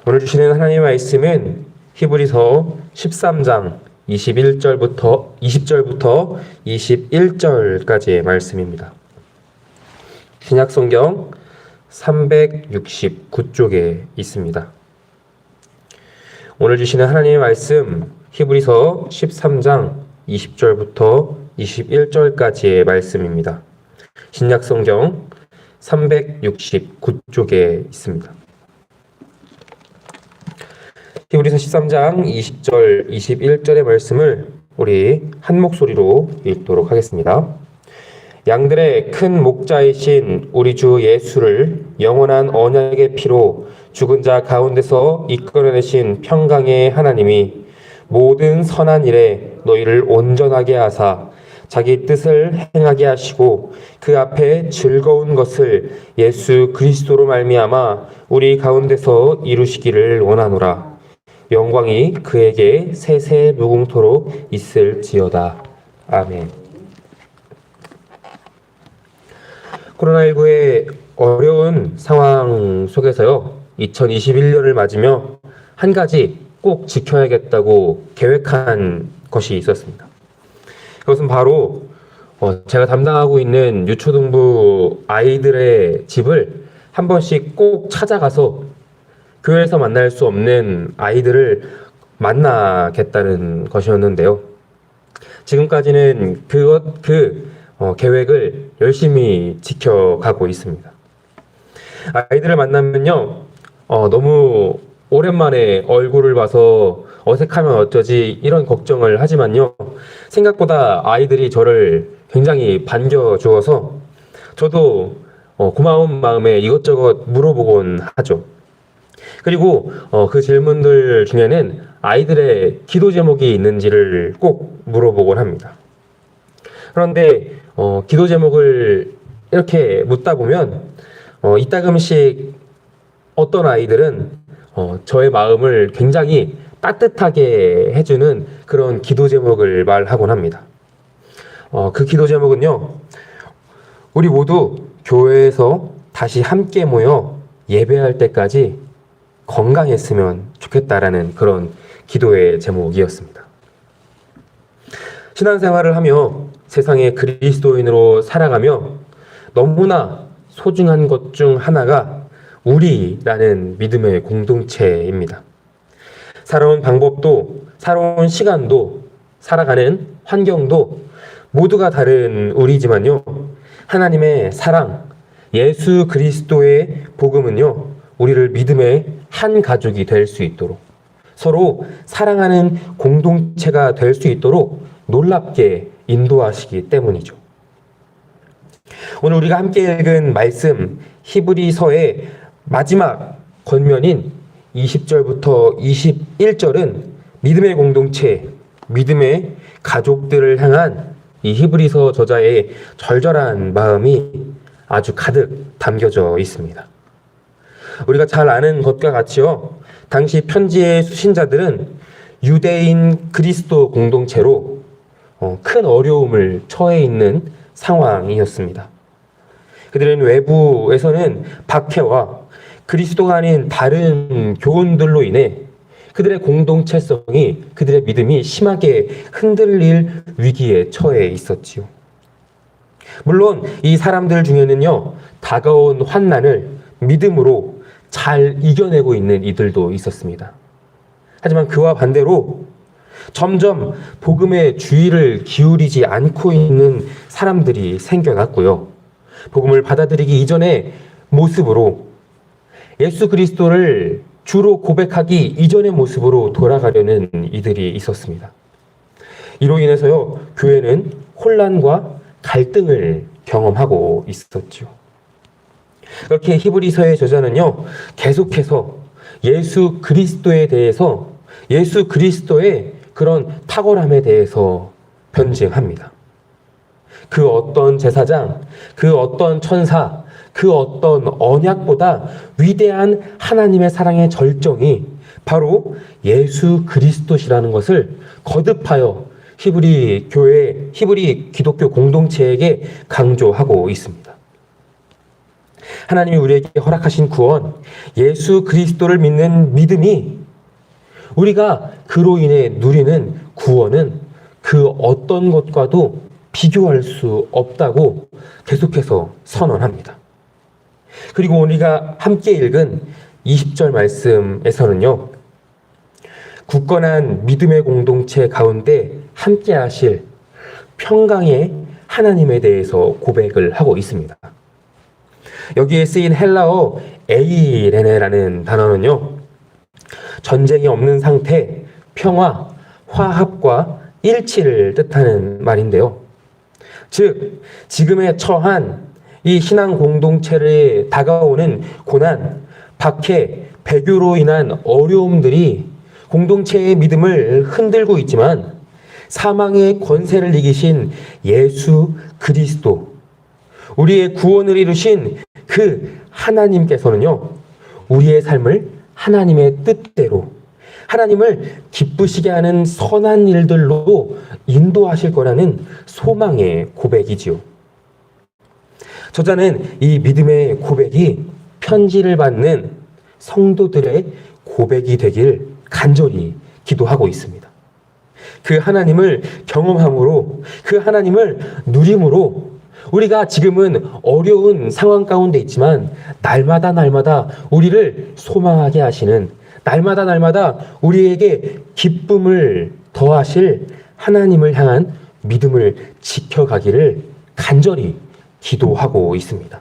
오늘 주시는 하나님의 말씀은 히브리서 13장 20절부터 21절까지의 말씀입니다. 신약성경 369쪽에 있습니다. 오늘 주시는 하나님의 말씀 히브리서 13장 20절부터 21절까지의 말씀입니다. 신약성경 369쪽에 있습니다. 히브리서 13장 20절, 21절의 말씀을 우리 한 목소리로 읽도록 하겠습니다. 양들의 큰 목자이신 우리 주 예수를 영원한 언약의 피로 죽은 자 가운데서 이끌어내신 평강의 하나님이 모든 선한 일에 너희를 온전하게 하사 자기 뜻을 행하게 하시고 그 앞에 즐거운 것을 예수 그리스도로 말미암아 우리 가운데서 이루시기를 원하노라. 영광이 그에게 세세 무궁토록 있을지어다. 아멘. 코로나19의 어려운 상황 속에서요, 2021년을 맞으며 한 가지 꼭 지켜야겠다고 계획한 것이 있었습니다. 그것은 바로 제가 담당하고 있는 유초등부 아이들의 집을 한 번씩 꼭 찾아가서 교회에서 만날 수 없는 아이들을 만나겠다는 것이었는데요. 지금까지는 그 계획을 열심히 지켜가고 있습니다. 아이들을 만나면요, 너무 오랜만에 얼굴을 봐서 어색하면 어쩌지 이런 걱정을 하지만요, 생각보다 아이들이 저를 굉장히 반겨주어서 저도 고마운 마음에 이것저것 물어보곤 하죠. 그리고 그 질문들 중에는 아이들의 기도 제목이 있는지를 꼭 물어보곤 합니다. 그런데 기도 제목을 이렇게 묻다 보면 이따금씩 어떤 아이들은 저의 마음을 굉장히 따뜻하게 해주는 그런 기도 제목을 말하곤 합니다. 그 기도 제목은요, 우리 모두 교회에서 다시 함께 모여 예배할 때까지 건강했으면 좋겠다라는 그런 기도의 제목이었습니다. 신앙생활을 하며 세상의 그리스도인으로 살아가며 너무나 소중한 것 중 하나가 우리라는 믿음의 공동체입니다. 살아온 방법도, 살아온 시간도, 살아가는 환경도 모두가 다른 우리지만요, 하나님의 사랑, 예수 그리스도의 복음은요, 우리를 믿음의 한 가족이 될 수 있도록, 서로 사랑하는 공동체가 될 수 있도록 놀랍게 인도하시기 때문이죠. 오늘 우리가 함께 읽은 말씀 히브리서의 마지막 권면인 20절부터 21절은 믿음의 공동체, 믿음의 가족들을 향한 이 히브리서 저자의 절절한 마음이 아주 가득 담겨져 있습니다. 우리가 잘 아는 것과 같이요, 당시 편지의 수신자들은 유대인 그리스도 공동체로 큰 어려움을 처해 있는 상황이었습니다. 그들은 외부에서는 박해와 그리스도가 아닌 다른 교훈들로 인해 그들의 공동체성이, 그들의 믿음이 심하게 흔들릴 위기에 처해 있었지요. 물론 이 사람들 중에는요, 다가온 환난을 믿음으로 잘 이겨내고 있는 이들도 있었습니다. 하지만 그와 반대로 점점 복음에 주의를 기울이지 않고 있는 사람들이 생겨났고요. 복음을 받아들이기 이전의 모습으로, 예수 그리스도를 주로 고백하기 이전의 모습으로 돌아가려는 이들이 있었습니다. 이로 인해서요, 교회는 혼란과 갈등을 경험하고 있었죠. 그렇게 히브리서의 저자는요, 계속해서 예수 그리스도에 대해서, 예수 그리스도의 그런 탁월함에 대해서 변증합니다. 그 어떤 제사장, 그 어떤 천사, 그 어떤 언약보다 위대한 하나님의 사랑의 절정이 바로 예수 그리스도시라는 것을 거듭하여 히브리 기독교 공동체에게 강조하고 있습니다. 하나님이 우리에게 허락하신 구원, 예수 그리스도를 믿는 믿음이 우리가 그로 인해 누리는 구원은 그 어떤 것과도 비교할 수 없다고 계속해서 선언합니다. 그리고 우리가 함께 읽은 20절 말씀에서는요, 굳건한 믿음의 공동체 가운데 함께 하실 평강의 하나님에 대해서 고백을 하고 있습니다. 여기에 쓰인 헬라어 에이레네라는 단어는요, 전쟁이 없는 상태, 평화, 화합과 일치를 뜻하는 말인데요. 즉, 지금에 처한 이 신앙 공동체에 다가오는 고난, 박해, 배교로 인한 어려움들이 공동체의 믿음을 흔들고 있지만 사망의 권세를 이기신 예수 그리스도, 우리의 구원을 이루신 그 하나님께서는요, 우리의 삶을 하나님의 뜻대로, 하나님을 기쁘시게 하는 선한 일들로 인도하실 거라는 소망의 고백이지요. 저자는 이 믿음의 고백이 편지를 받는 성도들의 고백이 되길 간절히 기도하고 있습니다. 그 하나님을 경험함으로, 그 하나님을 누림으로 우리가 지금은 어려운 상황 가운데 있지만 날마다 우리를 소망하게 하시는, 날마다 우리에게 기쁨을 더하실 하나님을 향한 믿음을 지켜가기를 간절히 기도하고 있습니다.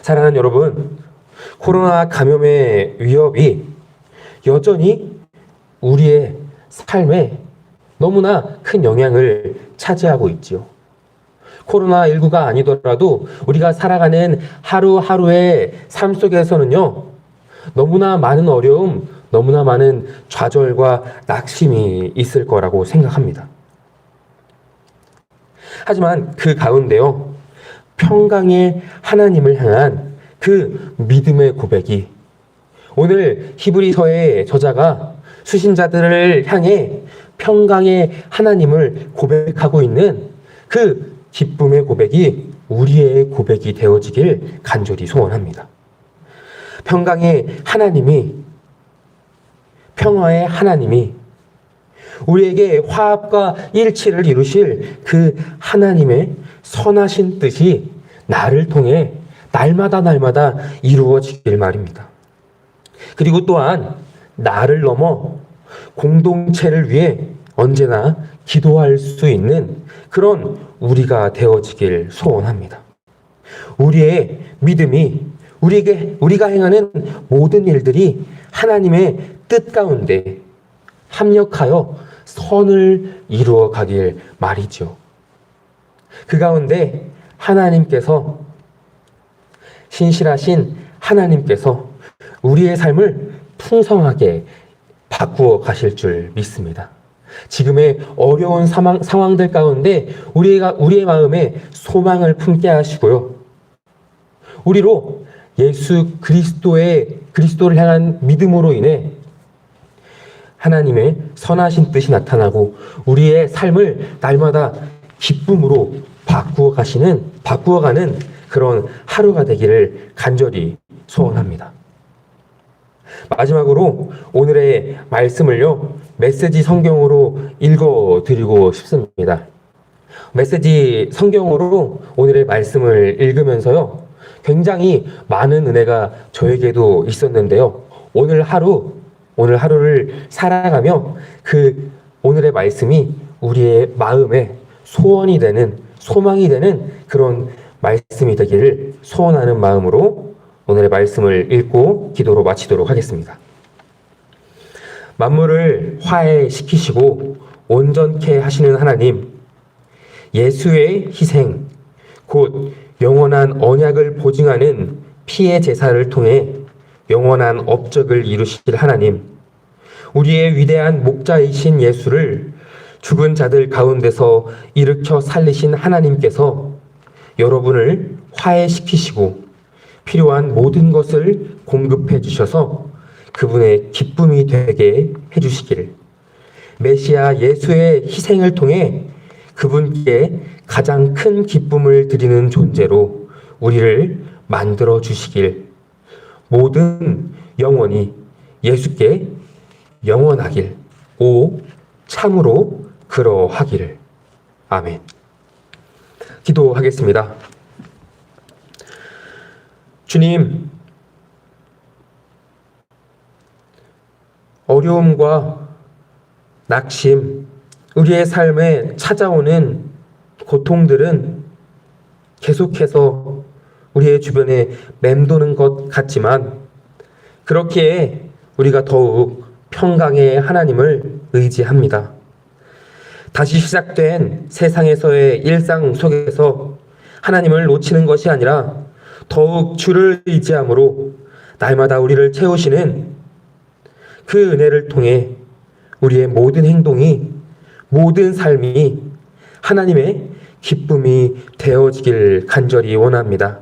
사랑하는 여러분, 코로나 감염의 위협이 여전히 우리의 삶에 너무나 큰 영향을 차지하고 있지요. 코로나19가 아니더라도 우리가 살아가는 하루하루의 삶 속에서는요, 너무나 많은 어려움, 너무나 많은 좌절과 낙심이 있을 거라고 생각합니다. 하지만 그 가운데요, 평강의 하나님을 향한 그 믿음의 고백이, 오늘 히브리서의 저자가 수신자들을 향해 평강의 하나님을 고백하고 있는 그 기쁨의 고백이 우리의 고백이 되어지길 간절히 소원합니다. 평강의 하나님이, 평화의 하나님이, 우리에게 화합과 일치를 이루실 그 하나님의 선하신 뜻이 나를 통해 날마다 이루어지길 말입니다. 그리고 또한 나를 넘어 공동체를 위해 언제나 기도할 수 있는 그런 우리가 되어지길 소원합니다. 우리의 믿음이, 우리가 행하는 모든 일들이 하나님의 뜻 가운데 합력하여 선을 이루어 가길 말이죠. 그 가운데 하나님께서, 신실하신 하나님께서 우리의 삶을 풍성하게 바꾸어 가실 줄 믿습니다. 지금의 어려운 상황들 가운데 우리의 마음에 소망을 품게 하시고요, 우리로 예수 그리스도를 향한 믿음으로 인해 하나님의 선하신 뜻이 나타나고 우리의 삶을 날마다 기쁨으로 바꾸어가는 그런 하루가 되기를 간절히 소원합니다. 마지막으로 오늘의 말씀을요, 메시지 성경으로 읽어드리고 싶습니다. 메시지 성경으로 오늘의 말씀을 읽으면서요, 굉장히 많은 은혜가 저에게도 있었는데요, 오늘 하루를 살아가며 그 오늘의 말씀이 우리의 마음에 소원이 되는, 소망이 되는 그런 말씀이 되기를 소원하는 마음으로 오늘의 말씀을 읽고 기도로 마치도록 하겠습니다. 만물을 화해시키시고 온전케 하시는 하나님, 예수의 희생, 곧 영원한 언약을 보증하는 피의 제사를 통해 영원한 업적을 이루실 하나님, 우리의 위대한 목자이신 예수를 죽은 자들 가운데서 일으켜 살리신 하나님께서 여러분을 화해시키시고 필요한 모든 것을 공급해 주셔서 그분의 기쁨이 되게 해주시기를, 메시아 예수의 희생을 통해 그분께 가장 큰 기쁨을 드리는 존재로 우리를 만들어 주시길, 모든 영혼이 예수께 영원하길, 오 참으로 그러하기를. 아멘. 기도하겠습니다. 주님, 어려움과 낙심, 우리의 삶에 찾아오는 고통들은 계속해서 우리의 주변에 맴도는 것 같지만, 그렇기에 우리가 더욱 평강의 하나님을 의지합니다. 다시 시작된 세상에서의 일상 속에서 하나님을 놓치는 것이 아니라 더욱 주를 의지함으로 날마다 우리를 채우시는 그 은혜를 통해 우리의 모든 행동이, 모든 삶이 하나님의 기쁨이 되어지길 간절히 원합니다.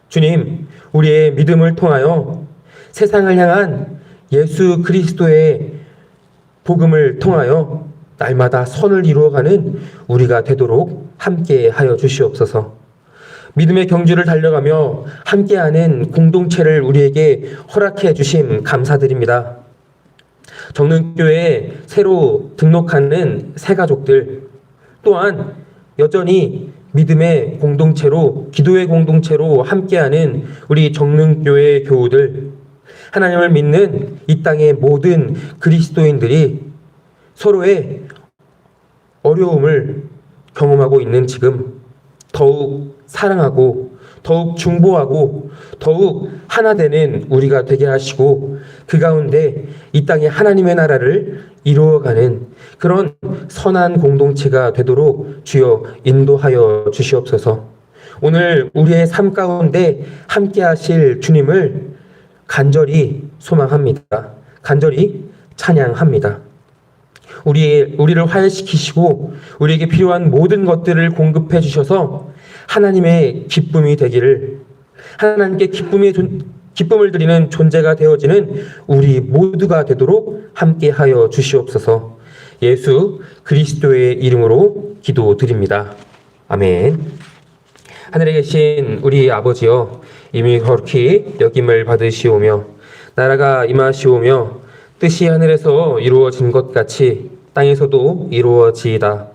주님, 우리의 믿음을 통하여 세상을 향한 예수 그리스도의 복음을 통하여 날마다 선을 이루어가는 우리가 되도록 함께하여 주시옵소서. 믿음의 경주를 달려가며 함께하는 공동체를 우리에게 허락해 주심 감사드립니다. 정릉교회에 새로 등록하는 새가족들 또한 여전히 믿음의 공동체로, 기도의 공동체로 함께하는 우리 정릉교회 교우들, 하나님을 믿는 이 땅의 모든 그리스도인들이 서로의 어려움을 경험하고 있는 지금 더욱 사랑하고 더욱 중보하고 더욱 하나 되는 우리가 되게 하시고, 그 가운데 이 땅에 하나님의 나라를 이루어가는 그런 선한 공동체가 되도록 주여 인도하여 주시옵소서. 오늘 우리의 삶 가운데 함께 하실 주님을 간절히 소망합니다. 간절히 찬양합니다. 우리를 화해시키시고 우리에게 필요한 모든 것들을 공급해 주셔서 하나님의 기쁨이 되기를, 하나님께 기쁨을 드리는 존재가 되어지는 우리 모두가 되도록 함께하여 주시옵소서. 예수 그리스도의 이름으로 기도드립니다. 아멘. 하늘에 계신 우리 아버지여, 이미 거룩히 여김을 받으시오며 나라가 임하시오며 뜻이 하늘에서 이루어진 것 같이 땅에서도 이루어지이다.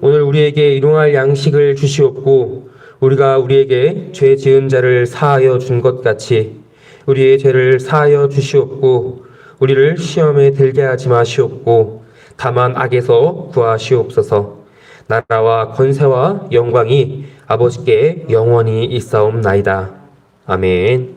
오늘 우리에게 일용할 양식을 주시옵고 우리가 우리에게 죄 지은 자를 사하여 준 것 같이 우리의 죄를 사하여 주시옵고 우리를 시험에 들게 하지 마시옵고 다만 악에서 구하시옵소서. 나라와 권세와 영광이 아버지께 영원히 있사옵나이다. 아멘.